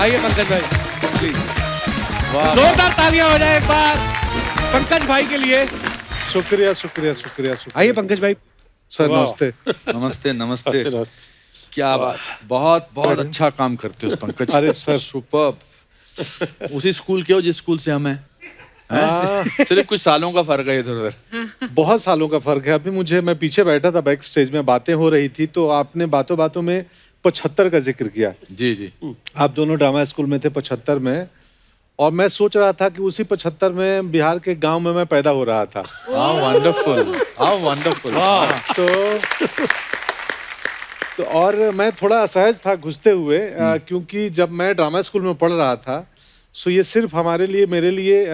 आइए पंकज भाई प्लीज, जोरदार तालियां हो जाए एक बार पंकज भाई के लिए। शुक्रिया शुक्रिया शुक्रिया शुक्रिया। आइए पंकज भाई। सर नमस्ते। नमस्ते नमस्ते। क्या बात, बहुत बहुत अच्छा काम करते हो पंकज। अरे सर सुपर्ब। उसी स्कूल के हो जिस स्कूल से हम हैं? सिर्फ कुछ सालों का फर्क है इधर उधर। बहुत सालों का फर्क है। अभी मैं पीछे बैठा था बैक स्टेज में, बातें हो रही थी तो आपने बातों बातों में 75 का जिक्र किया। जी जी। आप दोनों ड्रामा स्कूल में थे 75 में, और मैं सोच रहा था कि उसी 75 में बिहार के गांव में मैं पैदा हो रहा था। How wonderful, how wonderful. तो और मैं थोड़ा असहज था घुसते हुए, क्योंकि जब मैं ड्रामा स्कूल में पढ़ रहा था सो ये सिर्फ हमारे लिए, मेरे लिए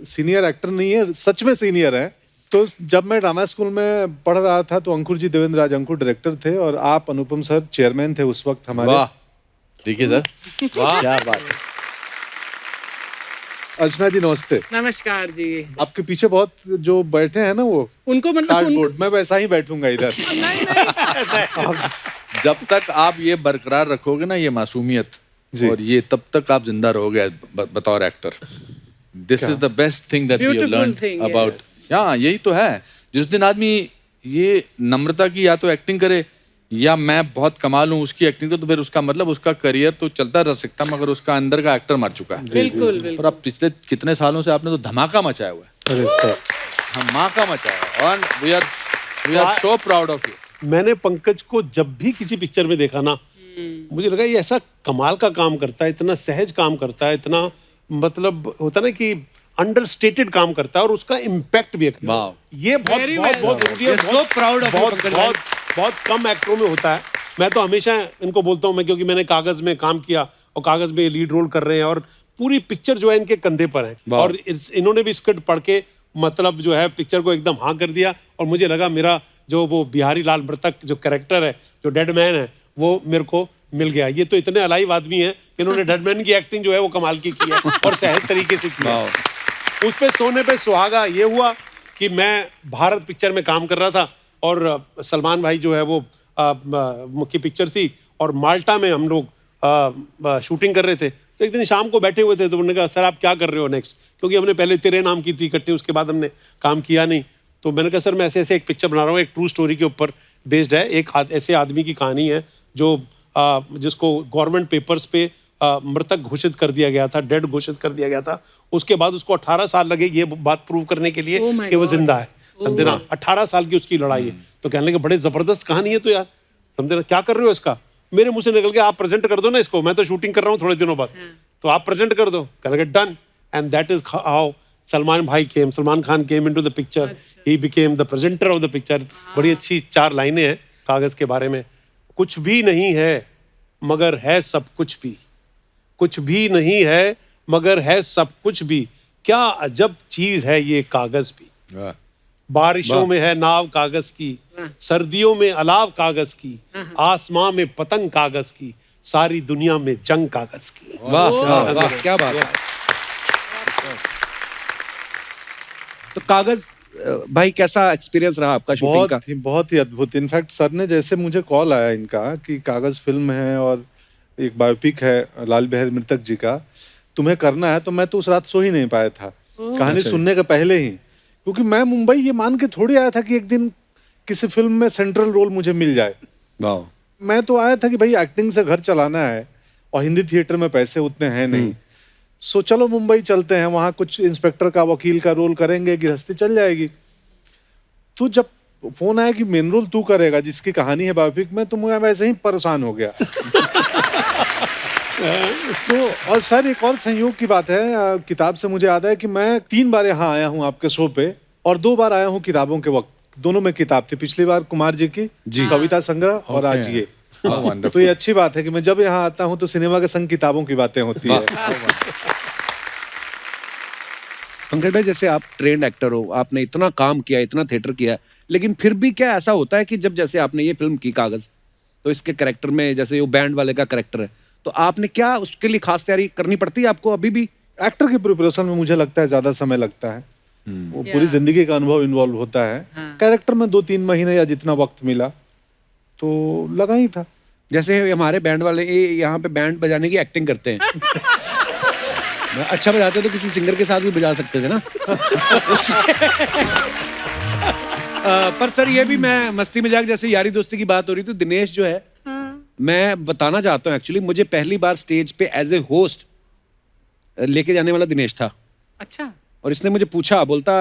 सीनियर एक्टर नहीं है, सच में सीनियर है। तो जब मैं ड्रामा स्कूल में पढ़ रहा था तो अंकुर जी, देवेंद्र राज अंकुर डायरेक्टर थे और आप अनुपम सर चेयरमैन थे उस वक्त हमारे। वाह, ठीक है सर, वाह क्या बात है। अर्चना जी नमस्ते। नमस्कार जी। आपके पीछे बहुत जो बैठे हैं ना वो उनको मतलब कार्डबोर्ड, मैं वैसा ही बैठूंगा इधर। जब तक आप ये बरकरार रखोगे ना ये मासूमियत, और ये तब तक आप जिंदा रहोगे बतौर actor. This is the best thing that we have learned about. हाँ यही तो है। जिस दिन आदमी ये नम्रता की या तो एक्टिंग करे या मैं बहुत कमाल हूँ उसकी एक्टिंग को, तो फिर उसका मतलब उसका करियर तो चलता रह सकता मगर उसका अंदर का एक्टर मर चुका है। बिल्कुल बिल्कुल। और अब पिछले कितने सालों से आपने तो धमाका मचाया हुआ है। अरे सर धमाका मचाया और we are so proud of you. मैंने पंकज को जब भी किसी पिक्चर में देखा ना, मुझे लगा ये ऐसा कमाल का काम करता है, इतना सहज काम करता है, इतना मतलब होता ना कि अंडरस्टेटेड काम करता है और उसका इम्पैक्ट भी है। ये बहुत बहुत बहुत जरूरी है। सो प्राउड ऑफ बहुत बहुत बहुत कम एक्टरों में होता है। मैं तो हमेशा इनको बोलता हूँ, मैं क्योंकि मैंने कागज में काम किया और कागज में लीड रोल कर रहे हैं और पूरी पिक्चर जो है इनके कंधे पर है और इन्होंने भी स्क्रिप्ट पढ़ के मतलब जो है पिक्चर को एकदम हाँ कर दिया। और मुझे लगा मेरा जो वो बिहारी लाल मृतक जो कैरेक्टर है, जो डेड मैन है, वो मेरे को मिल गया। ये तो इतने अलाइव आदमी हैं कि इन्होंने डेडमैन की एक्टिंग जो है वो कमाल की है और सहज तरीके से किया। उस पे सोने पे सुहागा ये हुआ कि मैं भारत पिक्चर में काम कर रहा था और सलमान भाई जो है वो मुख्य पिक्चर थी और माल्टा में हम लोग शूटिंग कर रहे थे। तो एक दिन शाम को बैठे हुए थे तो उन्होंने कहा सर आप क्या कर रहे हो नेक्स्ट, क्योंकि हमने पहले तेरे नाम की थी इकट्ठे, उसके बाद हमने काम किया नहीं। तो मैंने कहा सर मैं ऐसे ऐसे एक पिक्चर बना रहा हूँ, एक ट्रू स्टोरी के ऊपर बेस्ड है। एक ऐसे आदमी की कहानी है जो जिसको गवर्नमेंट पेपर्स पे मृतक घोषित कर दिया गया था, डेड घोषित कर दिया गया था। उसके बाद उसको 18 साल लगे ये बात प्रूव करने के लिए कि वो जिंदा है। समझे ना, 18 साल की उसकी लड़ाई है। तो कहने लगे बड़े जबरदस्त कहानी है तो यार, समझे ना, क्या कर रहे हो इसका। मेरे मुंह से निकल के आप प्रेजेंट कर दो ना इसको, मैं तो शूटिंग कर रहा हूँ थोड़े दिनों बाद, तो आप प्रेजेंट कर दो। कहने लगे done. And that is how Salman Khan came into the picture. He became the presenter of the picture. बड़ी अच्छी 4 लाइनें हैं कागज के बारे में। कुछ भी नहीं है मगर है सब कुछ भी, कुछ भी नहीं है मगर है सब कुछ भी, क्या अजब चीज है ये कागज भी। बारिशों में है नाव कागज की, सर्दियों में अलाव कागज की, आसमां में पतंग कागज की, सारी दुनिया में जंग कागज की। वाह वाह क्या बात है। तो कागज भाई कैसा एक्सपीरियंस रहा आपका शूटिंग का? बहुत ही अद्भुत। इनफैक्ट सर ने जैसे मुझे कॉल आया इनका कि कागज फिल्म है और एक बायोपिक है लाल बिहारी मृतक जी का, तुम्हें करना है, तो मैं तो उस रात सो ही नहीं पाया था कहानी सुनने के पहले ही, क्योंकि मैं मुंबई ये मान के थोड़ी आया था कि एक दिन किसी फिल्म में सेंट्रल रोल मुझे मिल जाए। मैं तो आया था कि भाई एक्टिंग से घर चलाना है और हिंदी थिएटर में पैसे उतने हैं नहीं, सो चलो मुंबई चलते हैं, वहाँ कुछ इंस्पेक्टर का वकील का रोल करेंगे, गृहस्थी चल जाएगी। तो जब फोन आया कि मेन रोल तू करेगा जिसकी कहानी है बायोपिक में, तो मैं वैसे ही परेशान हो गया। तो और सर एक और संयोग की बात है, किताब से मुझे याद है कि मैं 3 बार यहाँ आया हूँ आपके शो पे और 2 बार आया हूँ किताबों के वक्त, दोनों में किताब थी। पिछली बार कुमार जी की कविता संग्रह और आज ये। तो ये अच्छी बात है कि मैं जब यहाँ आता हूँ तो सिनेमा के संग किताबों की बातें होती है। पंकज भाई जैसे आप ट्रेंड एक्टर हो, आपने इतना काम किया, इतना थिएटर किया, लेकिन फिर भी क्या ऐसा होता है कि जब जैसे आपने ये फिल्म की कागज, तो इसके कैरेक्टर में जैसे वो बैंड वाले का कैरेक्टर है, तो आपने क्या उसके लिए खास तैयारी करनी पड़ती है आपको अभी भी? एक्टर की प्रिपरेशन में मुझे लगता है ज्यादा समय लगता है, वो पूरी जिंदगी का अनुभव इन्वॉल्व होता है। कैरेक्टर में 2-3 महीने या जितना वक्त मिला तो लगा ही था। जैसे हमारे बैंड वाले ये यहाँ पे बैंड बजाने की एक्टिंग करते हैं। अच्छा बजाते तो किसी सिंगर के साथ भी बजा सकते थे ना। पर सर ये भी मैं मस्ती मजाक जैसे यारी दोस्ती की बात हो रही तो दिनेश जो है मैं बताना चाहता हूँ एक्चुअली मुझे पहली बार स्टेज पे एज ए होस्ट लेके जाने वाला दिनेश था। अच्छा। और इसने मुझे पूछा, बोलता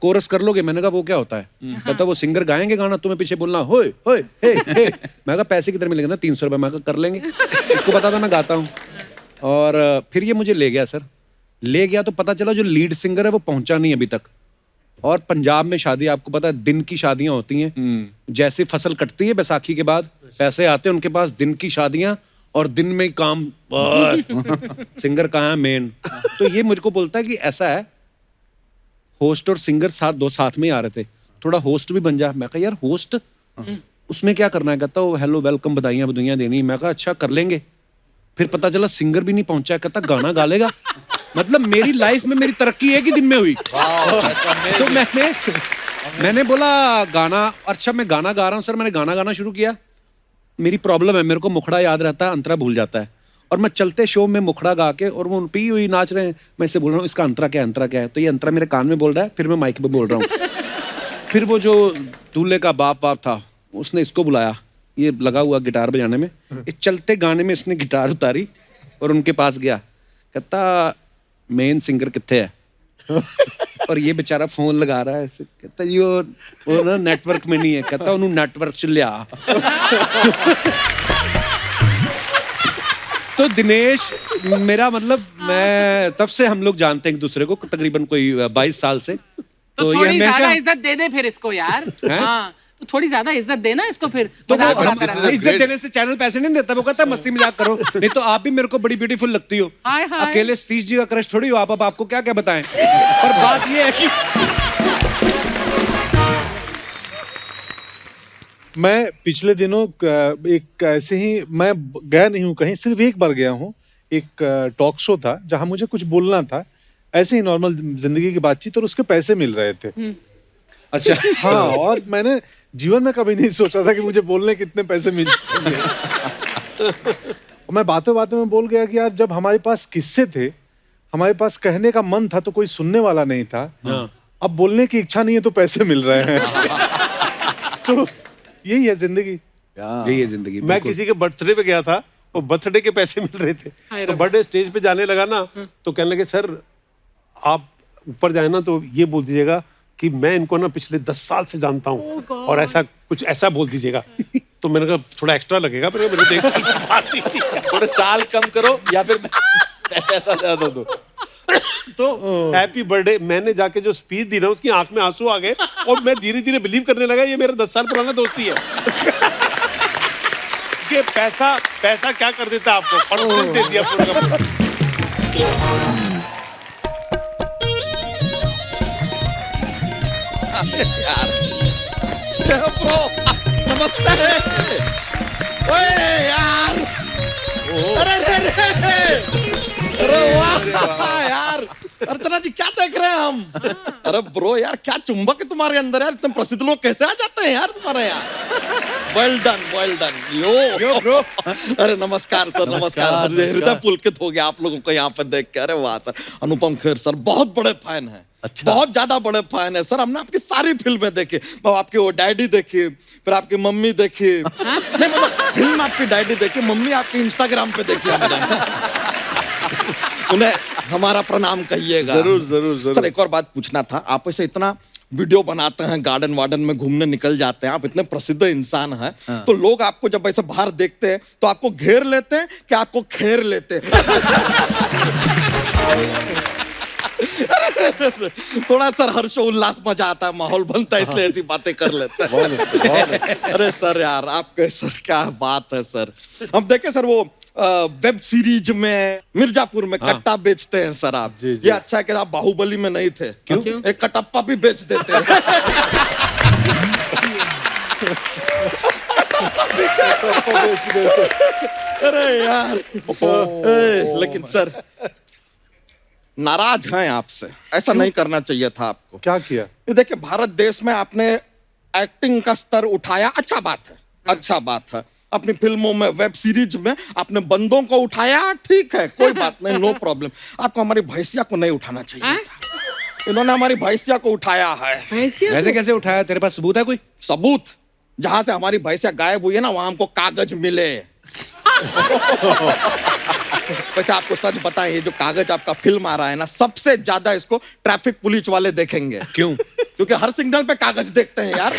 कोरस कर लोगे? मैंने कहा वो क्या होता है? कहता वो सिंगर गाएंगे गाना, तुम्हें पीछे बोलना होए होए हे हे। मैं कहा पैसे किधर मिलेंगे ना? 300 रुपए। मैं कहा कर लेंगे। इसको पता था मैं गाता हूँ। और फिर ये मुझे ले गया सर। ले गया तो पता चला जो लीड सिंगर है वो पहुंचा नहीं अभी तक। और पंजाब में शादी आपको पता है दिन की शादियां होती हैं। जैसे फसल कटती है बैसाखी के बाद पैसे आते हैं उनके पास, दिन की शादियां और दिन में ही काम। सिंगर कहाँ है मेन? तो ये मुझको बोलता है कि ऐसा है होस्ट और सिंगर दो साथ में ही आ रहे थे, थोड़ा होस्ट भी बन जा। मैं कहा यार होस्ट उसमें क्या करना है? कहता वो हेलो वेलकम बधाइयां बधाइयां देनी। मैं कहा अच्छा कर लेंगे। फिर पता चला सिंगर भी नहीं पहुंचा। कहता गाना गा लेगा। मतलब मेरी लाइफ में मेरी तरक्की एक ही दिन में हुई। तो मैंने बोला गाना, अच्छा मैं गाना गा रहा हूँ सर। मैंने गाना गाना शुरू किया। मेरी प्रॉब्लम है, मेरे को मुखड़ा याद रहता है, अंतरा भूल जाता है। और मैं चलते शो में मुखड़ा गा के और वो पी हुई नाच रहे हैं, मैं इससे बोल रहा हूँ इसका अंतरा क्या है, अंतरा क्या है? तो ये अंतरा मेरे कान में बोल रहा है, फिर मैं माइक पे बोल रहा हूँ। फिर वो जो दूल्हे का बाप था उसने इसको बुलाया, ये लगा हुआ गिटार बजाने में। इस चलते गाने में इसने गिटार उतारी और उनके पास गया। कहता मेन सिंगर कितने है? और ये बेचारा फोन लगा रहा है। कहता जी वो ना नेटवर्क में नहीं है। कहता उन्होंने नेटवर्क च लिया। तो दिनेश मेरा मतलब मैं तब से हम लोग जानते हैं एक दूसरे को तकरीबन कोई 22 साल से। तो थोड़ी ज्यादा इज्जत दे दे फिर इसको यार। हाँ तो थोड़ी ज्यादा इज्जत देना इसको फिर। तो इज्जत देने से चैनल पैसे नहीं देता। वो कहता है मस्ती मजाक करो। नहीं तो आप भी मेरे को बड़ी ब्यूटीफुल लगती हो। अकेले सतीश जी का क्रश थोड़ी हो आप। आपको क्या क्या बताएं। पर बात ये है कि मैं पिछले दिनों एक ऐसे ही, मैं गया नहीं हूँ कहीं, सिर्फ एक बार गया हूँ। एक टॉक शो था जहां मुझे कुछ बोलना था, ऐसे ही नॉर्मल जिंदगी की बातचीत, और उसके पैसे मिल रहे थे। अच्छा। हाँ, और मैंने जीवन में कभी नहीं सोचा था कि मुझे बोलने कितने पैसे मिल जाएंगे। मैं बातों बातों में बोल गया कि यार जब हमारे पास किस्से थे, हमारे पास कहने का मन था तो कोई सुनने वाला नहीं था। अब बोलने की इच्छा नहीं है तो पैसे मिल रहे हैं। तो यही है जिंदगी। यही है जिंदगी। मैं किसी के बर्थडे पे गया था, वो बर्थडे के पैसे मिल रहे थे। तो बर्थडे स्टेज पे जाने लगा ना, तो कहने लगे सर आप ऊपर जाए ना तो ये बोल दीजिएगा कि मैं इनको ना पिछले 10 साल से जानता हूँ और ऐसा कुछ ऐसा बोल दीजिएगा। तो मैंने कहा थोड़ा एक्स्ट्रा लगेगा, पर मेरे 1 साल की बात ही थी। थोड़े साल कम करो या फिर पैसा ज्यादा दो। तो हैप्पी बर्थडे मैंने जाके जो स्पीच दी ना उसकी आंख में आंसू आ गए और मैं धीरे धीरे बिलीव करने लगा ये मेरा 10 साल पुराना दोस्ती है। कि पैसा क्या कर देता है आपको, कॉन्फिडेंस दे दिया पूरा का पूरा। ब्रो नमस्ते। ओए यार, अरे वाह यार, अर्चना जी क्या देख रहे हैं हम? अरे ब्रो यार क्या चुंबक है तुम्हारे अंदर यार, इतने प्रसिद्ध लोग कैसे आ जाते हैं यार तुम्हारे यहाँ? वेल डन यो ब्रो। अरे नमस्कार सर, नमस्कार। हृदय पुलकित हो गया आप लोगों को यहाँ पे देख के। अरे वाह सर, अनुपम खेर सर बहुत बड़े फैन हैं। अच्छा। बहुत ज्यादा बड़े फैन है सर। हमने आपकी सारी फिल्में देखी। आपकी वो डैडी देखी, फिर आपकी मम्मी देखी। नहीं मतलब फिल्म आपकी डैडी देखी, मम्मी आपकी इंस्टाग्राम पे देखी हमने। उन्हें हमारा प्रणाम कहिएगा। जरूर। सर एक और बात पूछना था, आप ऐसे इतना वीडियो बनाते हैं, गार्डन वार्डन में घूमने निकल जाते हैं, आप इतने प्रसिद्ध इंसान हैं। हाँ। तो लोग आपको जब ऐसे बाहर देखते हैं तो आपको घेर लेते हैं कि आपको खेर लेते हैं? थोड़ा सर हर्षोल्लास मजा आता है, माहौल बनता है, इसलिए ऐसी बातें कर लेते हैं। बहुत अरे सर यार आपके सर क्या बात है सर। हम देखे सर वो वेब सीरीज में मिर्जापुर में कट्टा बेचते हैं सर आप। ये अच्छा है कि आप बाहुबली में नहीं थे। क्यों? एक कटप्पा भी बेच देते हैं। अरे यार लेकिन सर नाराज हैं आपसे, ऐसा नहीं करना चाहिए था आपको। क्या किया? ये देखिए भारत देश में आपने एक्टिंग का स्तर उठाया, अच्छा बात है, अच्छा बात है। अपनी फिल्मों में, वेब सीरीज में अपने बंदों को उठाया, ठीक है, कोई बात नहीं, नो प्रॉब्लम। आपको हमारी भैंसिया को नहीं उठाना चाहिए था। इन्होंने हमारी भैंसिया को उठाया है। ऐसे कैसे उठाया? तेरे पास सबूत है कोई? सबूत? जहां से हमारी भैंसिया गायब हुई है ना, वहां हमको कागज मिले। वैसे आपको सच बताएं, ये जो कागज आपका फिल्म आ रहा है ना, सबसे ज्यादा इसको ट्रैफिक पुलिस वाले देखेंगे। क्यों? क्योंकि हर सिग्नल पे कागज देखते हैं यार।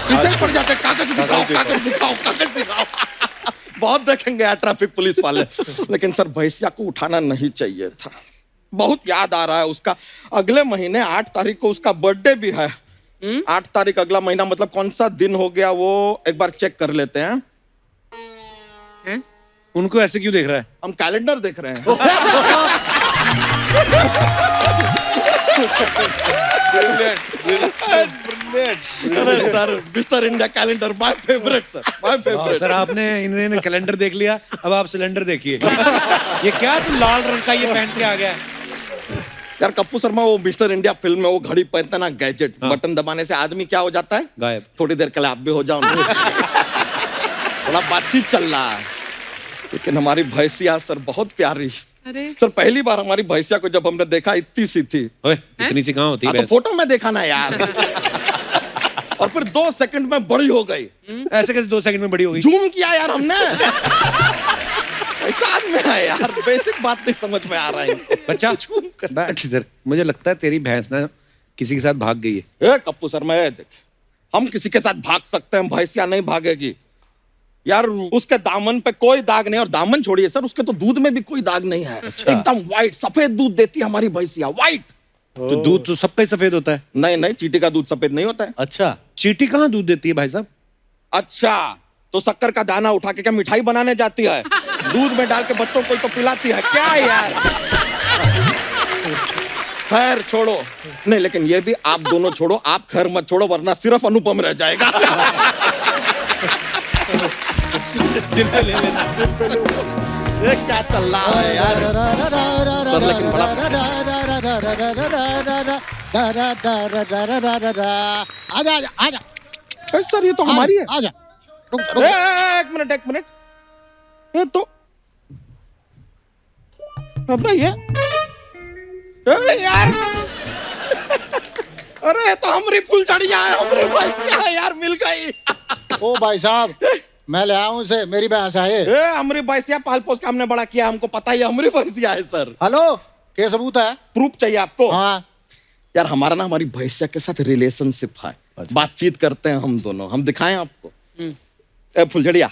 पीछे ही पड़ जाते हैं, कागज दिखाओ, कागज दिखाओ, कागज दिखाओ। बहुत देखेंगे यार ट्रैफिक पुलिस वाले। लेकिन सर, भैंसिया को उठाना नहीं चाहिए था। बहुत याद आ रहा है उसका। अगले महीने 8 तारीख को उसका बर्थडे भी है। 8 तारीख अगला महीना, मतलब कौन सा दिन हो गया वो एक बार चेक कर लेते हैं। उनको ऐसे क्यों देख रहा है? हम कैलेंडर देख रहे हैं। अरे sir, mister India calendar my favourite sir, my favourite. Sir, आपने इन्होंने कैलेंडर देख लिया, अब आप सिलेंडर देखिए। ये क्या तू लाल रंग का ये पहन के आ गया है? यार कप्पू शर्मा, वो मिस्टर इंडिया फिल्म में वो घड़ी पहनता ना, गैजेट, बटन दबाने से आदमी क्या हो जाता है? गायब। थोड़ी देर के लिए आप भी हो जाओ ना। थोड़ा बातचीत चल रहा है। लेकिन हमारी भैंसिया सर बहुत प्यारी। सर, पहली बार हमारी भैंसिया को जब हमने देखा, इतनी सी थी। ओए, इतनी सी कहाँ होती है? तो फोटो में देखा ना यार। और फिर 2 सेकंड में बड़ी हो गई। ऐसे कैसे 2 सेकंड में बड़ी हो गई? जूम किया यार हमने। ऐसा आदमी है यार, बेसिक बात नहीं समझ में आ रहा है इनको। बच्चा, बैठ इधर। मुझे लगता है तेरी भैंस ना किसी के साथ भाग गई है। ए कप्पू शर्मा, देख, हम किसी के साथ भाग सकते हैं, भैंसिया नहीं भागेगी यार। उसके दामन पे कोई दाग नहीं, और दामन छोड़िए सर, उसके तो दूध में भी कोई दाग नहीं है। एकदम व्हाइट, सफेद दूध देती है हमारी भैंसिया, व्हाइट। तो दूध तो सबका ही सफेद होता है। नहीं नहीं, चींटी का दूध सफेद नहीं होता है। अच्छा, चींटी कहाँ दूध देती है भाई साहब? अच्छा, तो शक्कर का दाना उठा के क्या मिठाई बनाने जाती है? दूध में डाल के बच्चों को तो पिलाती है क्या यार? खैर छोड़ो। नहीं, लेकिन ये भी आप दोनों छोड़ो, आप खैर मत छोड़ो, वरना सिर्फ अनुपम रह जाएगा। दिल पे ले लेना। ये क्या चल रहा है यार? सर, लेकिन बड़ा आजा आजा आजा। सर, ये तो हमारी है। आजा। एक मिनट, एक मिनट। ये तो अबे ये यार। अरे ये तो हमारी फुलझड़िया है, हमारी भैंसिया है यार, मिल गई। ओ भाई साहब, मैं ले आऊं उसे, मेरी भैंस है ये। हमारी भैंसिया पाल पोस के हमने बड़ा किया, हमको पता ही है हमारी भैंसिया है सर। हेलो, क्या सबूत है? प्रूफ चाहिए आपको? हाँ। यार हमारा ना हमारी भैंसिया के साथ रिलेशनशिप है। बातचीत करते हैं हम दोनों, हम दिखाएं आपको। फुलझड़िया,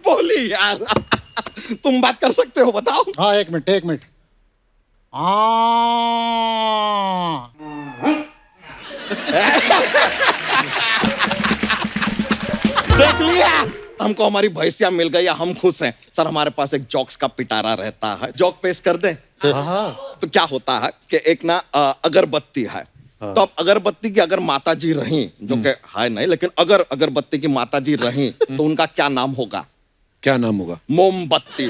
बोली यार। तुम बात कर सकते हो, बताओ। हाँ, एक मिनट एक मिनट। देख लिया, हमको हमारी भैंसिया मिल गई, हम खुश हैं सर। हमारे पास एक जोक्स का पिटारा रहता है, जोक पेश कर दे। तो क्या होता है कि एक ना अगरबत्ती है। तो अब अगरबत्ती की अगर माता जी रही, जो कि है नहीं, लेकिन अगर अगरबत्ती की माता जी रही तो उनका क्या नाम होगा? क्या नाम होगा? मोमबत्ती।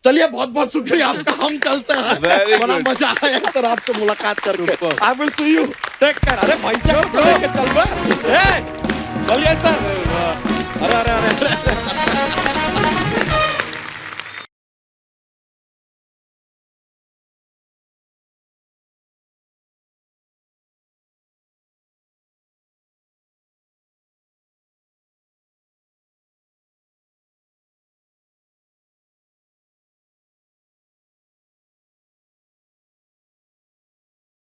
चलिए, बहुत बहुत शुक्रिया आपका, हम चलते हैं। बड़ा मजा आया सर आपसे मुलाकात करके। I will see you, take care. अरे भैंसिया को लेके चल रहे, चलिए सर। अरे अरे अरे